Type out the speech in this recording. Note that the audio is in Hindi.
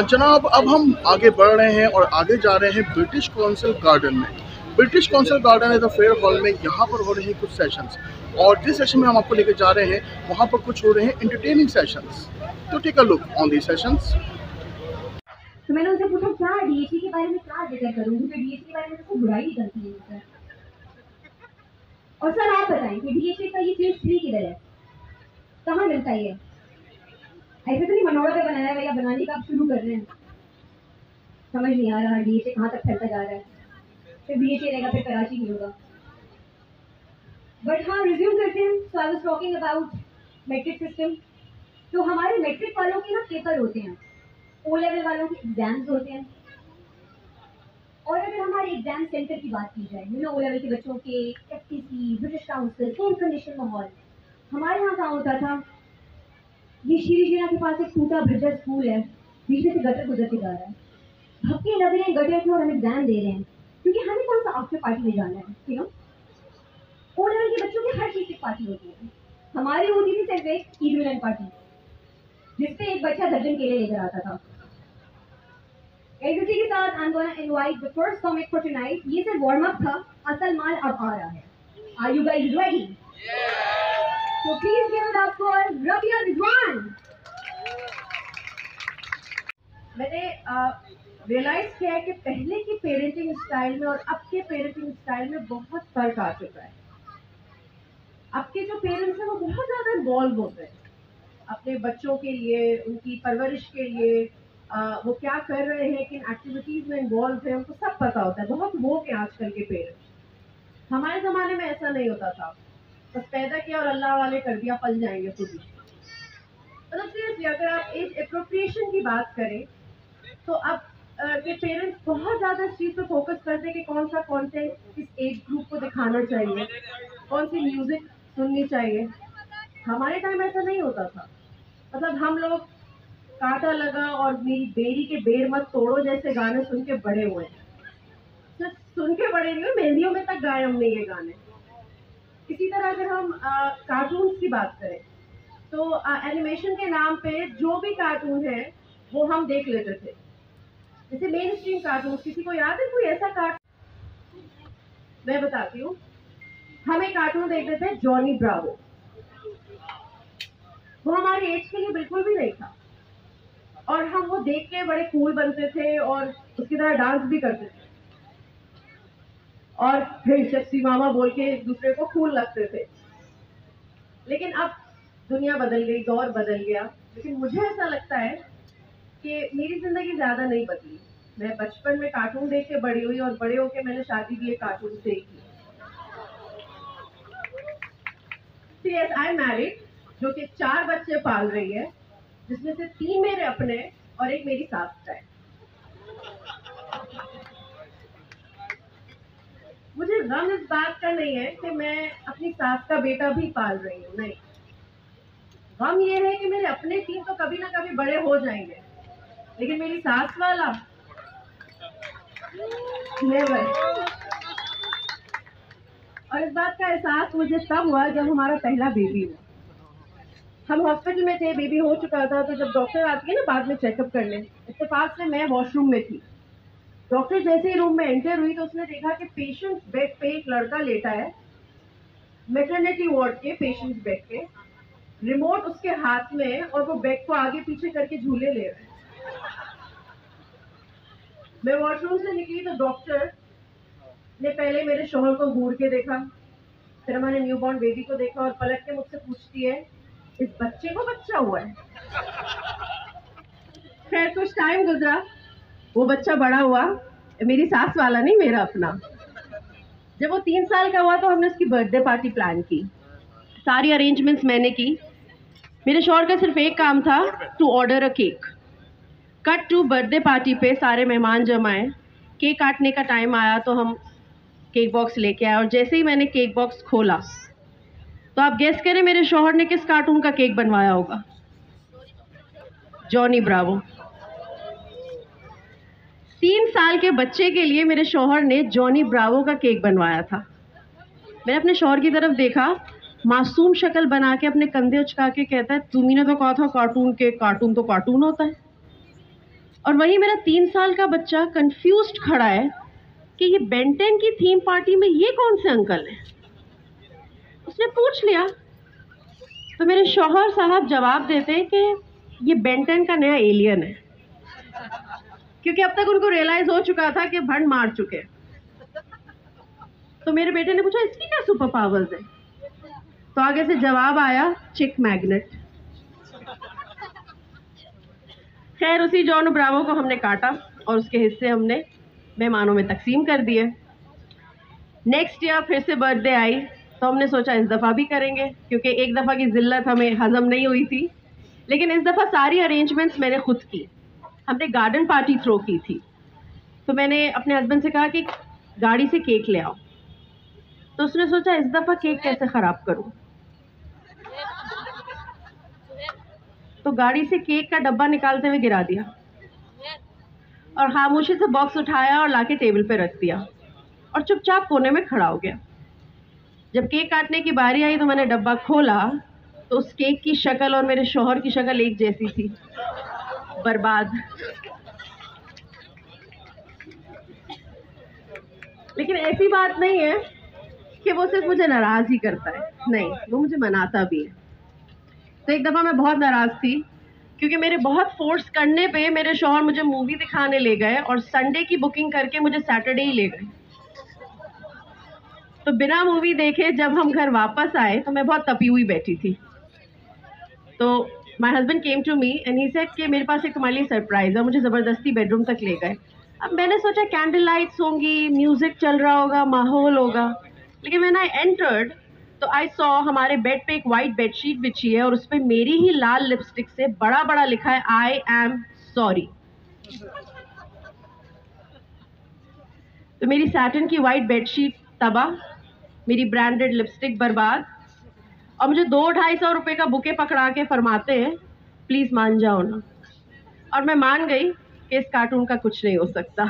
जनाब, अब हम आगे बढ़ रहे हैं और आगे जा रहे हैं ब्रिटिश काउंसिल गार्डन में। ब्रिटिश काउंसिल गार्डन है द फेयर हॉल में। यहाँ पर हो रहे हैं कुछ सेशंस, और जिस सेशन में हम आपको लेकर जा रहे हैं वहाँ पर कुछ हो रहे हैं एंटरटेनिंग सेशंस। तो take a look on the sessions. तो मैंने उनसे पूछा क्या डीएटी के बारे में क्या जिक्र करूँ, क्योंकि डीएटी के बारे में तो बुराई ही करती है सर। और सर आप बताएं कि डीएटी का ये चीज फ्री किधर है, कहाँ मिलता है? ये ऐसे तो नहीं मनोड़ा पे बनाया है या बनाने का आप शुरू कर रहे हैं? समझ नहीं आ रहा डीएटी कहाँ तक फैलता जा रहा है। फिर डीएटी रहेगा फिर कराची नहीं होगा। बट हाँ, रिज्यूम करते हैं। So I was talking about matric system. तो हमारे मैट्रिक वालों के ना पेपर होते हैं, ओ लेवल वालों के एग्जाम्स होते हैं। और अगर हमारे एग्जाम सेंटर की बात की जाए, ओ लेवल के बच्चों के FTC, British council, same condition माहौल। हमारे यहाँ कहाँ होता था, ये शीरीजीना के पास एक टूटा भज्जा स्कूल है, बीच में से गटर गुजर के जा रहा है। धक्के लग रहे हैं गटर के और हम एग्जाम दे रहे हैं, क्योंकि हमें कौन सा आफ्टर पार्टी में जाना है। यू नो, ओ लेवल के बच्चों की हर चीज की पार्टी होती है। हमारी होती थी सिर्फ एक ईद मिलन पार्टी, जिसपे एक बच्चा दर्जन केले लेकर आता था। इसी के साथ I am gonna invite the first comic for tonight. ये सिर्फ वार्म अप था, असल माल अब आ रहा है। Are you guys ready? So please give it up for Rabia Rizwan. मैंने रियलाइज किया है कि पहले की पेरेंटिंग स्टाइल में और अब के पेरेंटिंग स्टाइल में बहुत फर्क आ चुका है। अब के जो पेरेंट्स हैं वो बहुत ज़्यादा इन्वॉल्व होते हैं अपने बच्चों के लिए, उनकी परवरिश के लिए। वो क्या कर रहे हैं, किन एक्टिविटीज़ में इन्वॉल्व है, उनको सब पता होता है। बहुत वोक है आजकल के पेरेंट्स। हमारे ज़माने में ऐसा नहीं होता था, बस पैदा किया और अल्लाह वाले कर दिया, पल जाएंगे खुद ही। मतलब सीरियसली अगर आप एज अप्रोप्रिएशन की बात करें तो अब के पेरेंट्स बहुत ज़्यादा इस चीज़ पे फोकस करते हैं कि कौन सा कंटेंट किस एज ग्रुप को दिखाना चाहिए, कौन सी म्यूजिक सुननी चाहिए। हमारे टाइम ऐसा नहीं होता था। मतलब हम लोग कांटा लगा और मेरी बेरी के बेर मत तोड़ो जैसे गाने सुन के बड़े हुए हैं। सिर्फ सुन के बड़े नहीं हुए, मेहंदियों में तक गाए हमने ये गाने। इसी तरह अगर हम कार्टून्स की बात करें तो एनिमेशन के नाम पे जो भी कार्टून है वो हम देख लेते थे। जैसे मेन स्ट्रीम कार्टून, किसी को याद है कोई ऐसा कार्टून? मैं बताती हूँ। हम एक कार्टून देखते थे जॉनी ब्रावो। वो हमारे एज के लिए बिल्कुल भी नहीं था, और हम वो देख के बड़े कूल बनते थे और उसकी तरह डांस भी करते थे, और फिर शक्ति मामा बोल के एक दूसरे को कूल लगते थे। लेकिन अब दुनिया बदल गई, दौर बदल गया। लेकिन मुझे ऐसा लगता है कि मेरी जिंदगी ज्यादा नहीं बदली। मैं बचपन में कार्टून देख के बड़ी हुई, और बड़े होके मैंने शादी भी एक कार्टून से ही की। यस, आई एम मैरिड, जो कि 4 बच्चे पाल रही है, जिसमें से 3 मेरे अपने और एक मेरी सास का है। मुझे गम इस बात का नहीं है कि मैं अपनी सास का बेटा भी पाल रही हूँ, नहीं। गम ये है कि मेरे अपने 3 तो कभी ना कभी बड़े हो जाएंगे, लेकिन मेरी सास वाला नेवर। और इस बात का एहसास मुझे तब हुआ जब हमारा पहला बेबी हुआ। हम हॉस्पिटल में थे, बेबी हो चुका था। तो जब डॉक्टर आती है ना बाद में चेकअप करने, इत्तेफाक से मैं वॉशरूम में थी। डॉक्टर जैसे ही रूम में एंटर हुई तो उसने देखा कि पेशेंट बेड पे एक लड़का लेटा है, मैटरनिटी वार्ड के पेशेंट बेड पे, रिमोट उसके हाथ में, और वो बेड को आगे पीछे करके झूले ले रहा है। मैं वॉशरूम से निकली तो डॉक्टर ने पहले मेरे शोहर को घूर के देखा, फिर हमारे न्यूबॉर्न बेबी को देखा, और पलट के मुझसे पूछती है, इस बच्चे को बच्चा हुआ है? खैर कुछ टाइम गुजरा, वो बच्चा बड़ा हुआ, मेरी सास वाला नहीं, मेरा अपना। जब वो 3 साल का हुआ तो हमने उसकी बर्थडे पार्टी प्लान की। सारी अरेंजमेंट्स मैंने की। मेरे शौहर का सिर्फ एक काम था, to order a cake. Cut to birthday party पे सारे मेहमान जमाए, केक काटने का टाइम आया तो हम केक बॉक्स लेके आए। और जैसे ही मैंने केक बॉक्स खोला तो आप गेस करें मेरे शौहर ने किस कार्टून का केक बनवाया होगा? Johnny Bravo. 3 साल के बच्चे के लिए मेरे शौहर ने जॉनी ब्रावो का केक बनवाया था। मैंने अपने शौहर की तरफ देखा, मासूम शक्ल बना के अपने कंधे उचका के कहता है, तुम्ही ने तो कहा था कार्टून केक, कार्टून तो कार्टून होता है। और वहीं मेरा 3 साल का बच्चा कंफ्यूज्ड खड़ा है कि ये बेन 10 की थीम पार्टी में ये कौन से अंकल हैं। उसने पूछ लिया तो मेरे शौहर साहब जवाब देते हैं कि ये बेन 10 का नया एलियन है, क्योंकि अब तक उनको रियलाइज हो चुका था कि भंड मार चुके। तो मेरे बेटे ने पूछा इसकी क्या सुपर पावर्स है, तो आगे से जवाब आया चिक मैग्नेट। खैर उसी जॉन ब्रावो को हमने काटा और उसके हिस्से हमने मेहमानों में तकसीम कर दिए। नेक्स्ट ईयर फिर से बर्थडे आई तो हमने सोचा इस दफ़ा भी करेंगे, क्योंकि एक दफ़ा की जिल्लत हमें हजम नहीं हुई थी। लेकिन इस दफ़ा सारी अरेंजमेंट्स मैंने खुद की। हमने गार्डन पार्टी थ्रो की थी, तो मैंने अपने हस्बैंड से कहा कि गाड़ी से केक ले आओ। तो उसने सोचा इस दफ़ा केक कैसे ख़राब करूं, तो गाड़ी से केक का डब्बा निकालते हुए गिरा दिया और खामोशी से बॉक्स उठाया और लाके टेबल पे रख दिया और चुपचाप कोने में खड़ा हो गया। जब केक काटने की बारी आई तो मैंने डब्बा खोला तो उस केक की शक्ल और मेरे शौहर की शक्ल एक जैसी थी, बर्बाद। लेकिन ऐसी बात नहीं है कि वो सिर्फ मुझे नाराज ही करता है, नहीं, वो मुझे मनाता भी है। तो एक दफ़ा मैं बहुत नाराज़ थी क्योंकि मेरे बहुत फोर्स करने पे मेरे शौहर मुझे मूवी दिखाने ले गए और संडे की बुकिंग करके मुझे सैटरडे ही ले गए। तो बिना मूवी देखे जब हम घर वापस आए तो मैं बहुत तपी हुई बैठी थी। तो my husband came to me and he said कि मेरे पास एक तुम्हारे लिए सरप्राइज़ है। मुझे ज़बरदस्ती बेडरूम तक ले गए। अब मैंने सोचा कैंडल लाइट्स होंगी, म्यूज़िक चल रहा होगा, माहौल होगा, लेकिन व्हेन आई एंटर्ड तो आई सॉ हमारे बेड पे एक वाइट बेडशीट बिछी है और उस पर मेरी ही लाल लिपस्टिक से बड़ा बड़ा लिखा है आई एम सॉरी। तो मेरी सैटिन की वाइट बेडशीट तबाह, मेरी ब्रांडेड लिपस्टिक बर्बाद, और मुझे 200-250 रुपए का बुके पकड़ा के फरमाते हैं प्लीज मान जाओ ना। और मैं मान गई कि इस कार्टून का कुछ नहीं हो सकता।